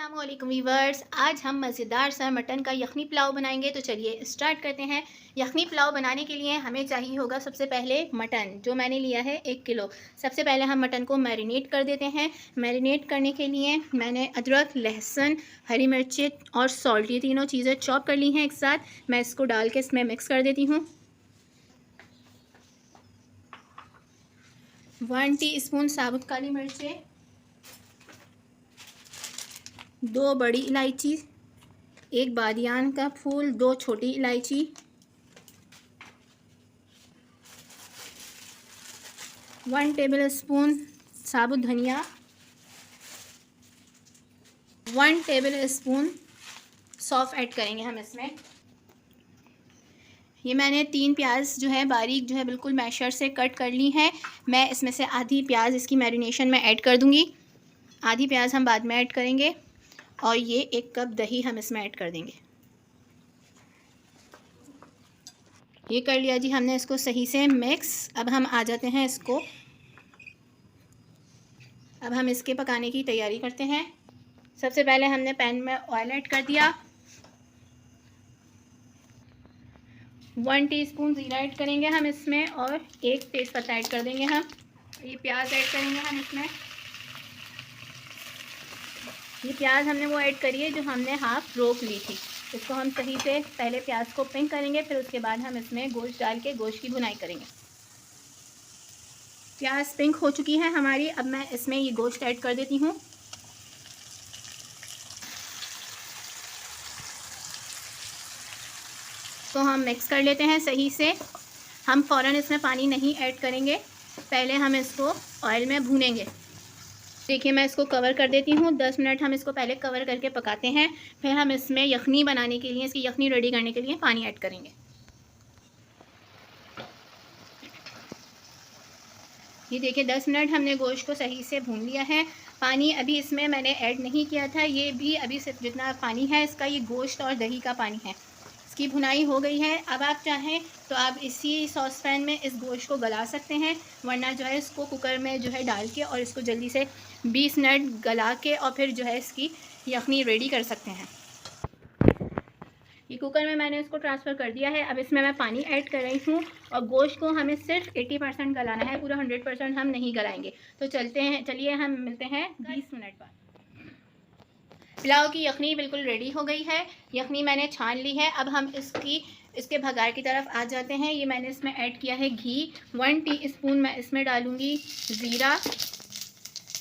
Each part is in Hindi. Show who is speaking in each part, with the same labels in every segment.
Speaker 1: अस्सलामुअलैकुम वीवर्स, आज हम मज़ेदार सा मटन का यखनी पुलाव बनाएंगे। तो चलिए स्टार्ट करते हैं। यखनी पुलाव बनाने के लिए हमें चाहिए होगा सबसे पहले मटन, जो मैंने लिया है 1 किलो। सबसे पहले हम मटन को मैरिनेट कर देते हैं। मैरिनेट करने के लिए मैंने अदरक, लहसुन, हरी मिर्चें और सॉल्ट, ये तीनों चीज़ें चॉप कर ली हैं एक साथ। मैं इसको डाल के इसमें मिक्स कर देती हूँ। 1 टीस्पून साबुत काली मिर्चें, 2 बड़ी इलायची, 1 बादियान का फूल, 2 छोटी इलायची, 1 टेबलस्पून साबुत धनिया, 1 टेबलस्पून सौंफ ऐड करेंगे हम इसमें। ये मैंने 3 प्याज जो है बारीक जो है बिल्कुल मैशर से कट कर ली है। मैं इसमें से आधी प्याज इसकी मैरिनेशन में ऐड कर दूंगी, आधी प्याज हम बाद में ऐड करेंगे। और ये 1 कप दही हम इसमें ऐड कर देंगे। ये कर लिया जी हमने इसको सही से मिक्स। अब हम आ जाते हैं इसको, अब हम इसके पकाने की तैयारी करते हैं। सबसे पहले हमने पैन में ऑयल ऐड कर दिया, 1 टीस्पून ज़ीरा ऐड करेंगे हम इसमें, और 1 तेज़पत्ता ऐड कर देंगे हम। ये प्याज ऐड करेंगे हम इसमें। ये प्याज हमने वो ऐड करी है जो हमने हाफ रोक ली थी। इसको हम सही से पहले प्याज को पिंक करेंगे, फिर उसके बाद हम इसमें गोश्त डाल के गोश्त की भुनाई करेंगे। प्याज पिंक हो चुकी है हमारी। अब मैं इसमें ये गोश्त ऐड कर देती हूँ। तो हम मिक्स कर लेते हैं सही से। हम फ़ौरन इसमें पानी नहीं ऐड करेंगे, पहले हम इसको ऑयल में भूनेंगे। देखिए मैं इसको कवर कर देती हूँ। 10 मिनट हम इसको पहले कवर करके पकाते हैं, फिर हम इसमें यखनी बनाने के लिए, इसकी यखनी रेडी करने के लिए पानी ऐड करेंगे। ये देखिए 10 मिनट हमने गोश्त को सही से भून लिया है। पानी अभी इसमें मैंने ऐड नहीं किया था, ये भी अभी सिर्फ जितना पानी है इसका, ये गोश्त और दही का पानी है। इसकी भुनाई हो गई है। अब आप चाहें तो आप इसी सॉस पैन में इस गोश्त को गला सकते हैं, वरना जो है इसको कुकर में जो है डाल के और इसको जल्दी से 20 मिनट गला के और फिर जो है इसकी यखनी रेडी कर सकते हैं। ये कुकर में मैंने इसको ट्रांसफ़र कर दिया है। अब इसमें मैं पानी ऐड कर रही हूँ, और गोश्त को हमें सिर्फ 80% गलाना है, पूरा 100% हम नहीं गलाएंगे। तो चलिए हम मिलते हैं 20 मिनट बाद। पुलाव की यखनी बिल्कुल रेडी हो गई है। यखनी मैंने छान ली है। अब हम इसके भगार की तरफ आ जाते हैं। ये मैंने इसमें ऐड किया है घी, 1 टीस्पून मैं इसमें डालूँगी ज़ीरा,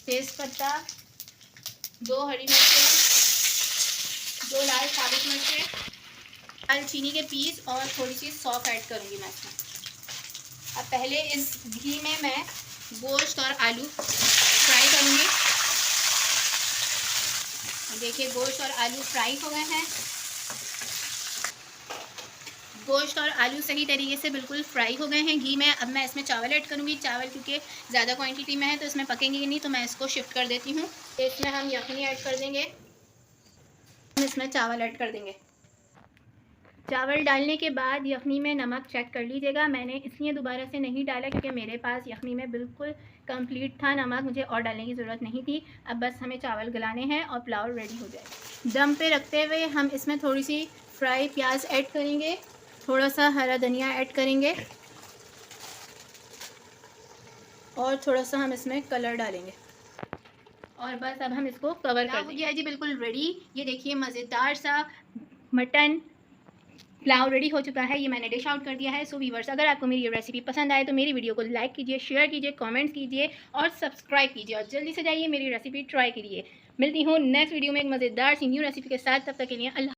Speaker 1: तेज़पत्ता, 2 हरी मिर्चें, 2 लाल साबुत मिर्चें, दालचीनी के पीस और थोड़ी सी सौंफ ऐड करूँगी मैं इसमें। अब पहले इस घी में मैं गोश्त और आलू फ्राई करूँगी। देखिए गोश्त और आलू फ्राई हो गए हैं। गोश्त और आलू सही तरीके से बिल्कुल फ्राई हो गए हैं घी में। अब मैं इसमें चावल ऐड करूँगी। चावल क्योंकि ज़्यादा क्वांटिटी में है तो इसमें पकेंगे नहीं, तो मैं इसको शिफ्ट कर देती हूँ। इसमें हम यखनी ऐड कर देंगे, हम इसमें चावल ऐड कर देंगे। चावल डालने के बाद यखनी में नमक चेक कर लीजिएगा। मैंने इसलिए दोबारा से नहीं डाला क्योंकि मेरे पास यखनी में बिल्कुल कंप्लीट था नमक, मुझे और डालने की ज़रूरत नहीं थी। अब बस हमें चावल गलाने हैं और पुलाव रेडी हो जाए। दम पे रखते हुए हम इसमें थोड़ी सी फ्राई प्याज ऐड करेंगे, थोड़ा सा हरा धनिया ऐड करेंगे, और थोड़ा सा हम इसमें कलर डालेंगे, और बस अब हम इसको कवर कर देंगे। जी बिल्कुल रेडी। ये देखिए मज़ेदार सा मटन पुलाव रेडी हो चुका है। ये मैंने डिश आउट कर दिया है। सो वीवर्स, अगर आपको मेरी ये रेसिपी पसंद आए तो मेरी वीडियो को लाइक कीजिए, शेयर कीजिए, कमेंट्स कीजिए और सब्सक्राइब कीजिए, और जल्दी से जाइए मेरी रेसिपी ट्राई कीजिए। मिलती हूँ नेक्स्ट वीडियो में एक मज़ेदार सी न्यू रेसिपी के साथ। तब तक के लिए अल्लाह।